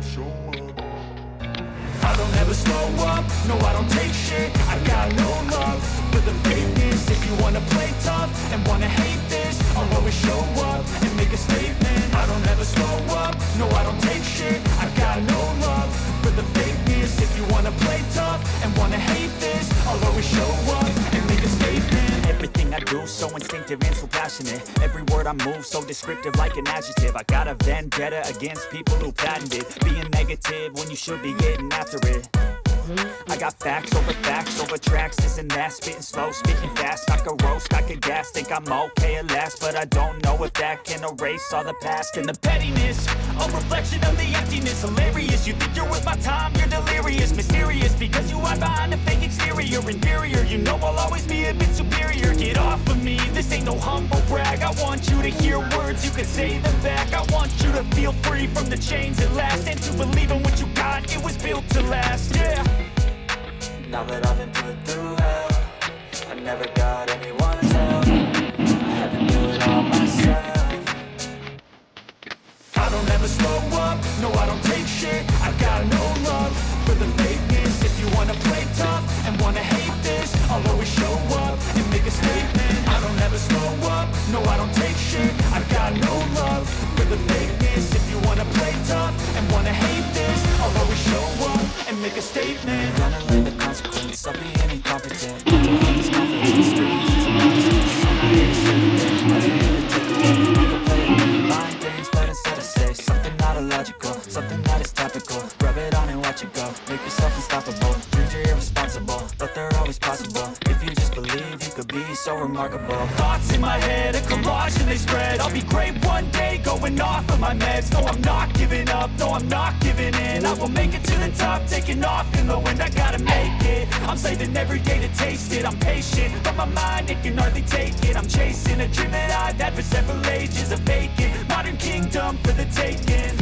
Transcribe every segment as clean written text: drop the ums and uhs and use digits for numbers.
show up. I don't ever slow up, no I don't take shit. I got no love for the fakeness. If you wanna play tough and wanna hate this, I'll always show up and make a statement. I don't ever slow up, no I don't take shit. I got no love for the fakeness. If you wanna play tough and wanna hate this, I'll always show up and make a statement. Everything I do so instinctive and so passionate. Every word I move so descriptive like an adjective. I got a vendetta against people who patented being negative when you should be getting after it. I got facts over tracks, this and that. Spitting slow, spitting fast, I could roast, I could gas. Think I'm okay at last, but I don't know if that can erase all the past. And the pettiness, a reflection of the emptiness. Hilarious, you think you're worth my time, you're delirious. Mysterious, because you hide behind a fake exterior. Inferior, you know I'll always be a bit superior. Get off of me, this ain't no humble brag. I want you to hear words, you can say them back. I want you to feel free from the chains at last, and to believe in what you got, it was built to last, yeah. Now that I've been put through hell, I never got anyone's help. I had to do it all myself. I don't ever slow up, no I don't take shit. I got no love for the fakeness. If you wanna play tough and wanna hate this, I'll always show up and make a statement. I don't ever slow up, no I don't take shit. I got no love for the fakeness. If you wanna play tough and wanna hate this, I'll always show up and make a statement. Gonna learn the consequence of being incompetent. It's confidence in the streets, it's a nonsense. I'm not here to say the things, but I'm here to take away. You can play with me, mind games, but instead I say something not illogical, something that is topical. Rub it on and watch it go, make yourself unstoppable. Dreams are irresponsible, but they're always possible. If you just believe, you could be so remarkable. Thoughts in my head, a collage and they spread. I'll be great one day, going off of my meds. No, I'm not giving up, no, I'm not giving in. I will make it to the top, taking off in the wind. I gotta make it, I'm saving every day to taste it. I'm patient, but my mind, it can hardly take it. I'm chasing a dream that I've had for several ages. A vacant, modern kingdom for the taking.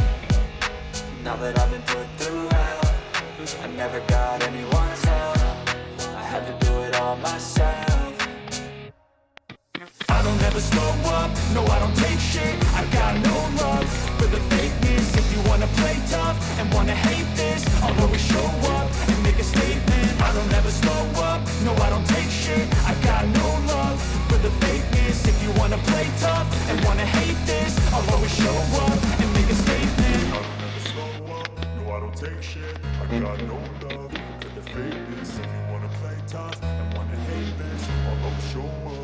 Now that I've been put through hell, I never got anyone's help. I had to do it all myself. I don't ever slow up, no I don't take shit. I got no love for the fakeness. If you wanna play tough and wanna hate this, I'll always show up and make a statement. I don't ever slow up, no I don't take shit. I got no love for the fakeness. If you wanna play tough and wanna hate this, I'll always show up and make a statement. I don't ever slow up, no I don't take shit. I got no love for the fakeness. If you wanna play tough and wanna hate this, I'll always show up.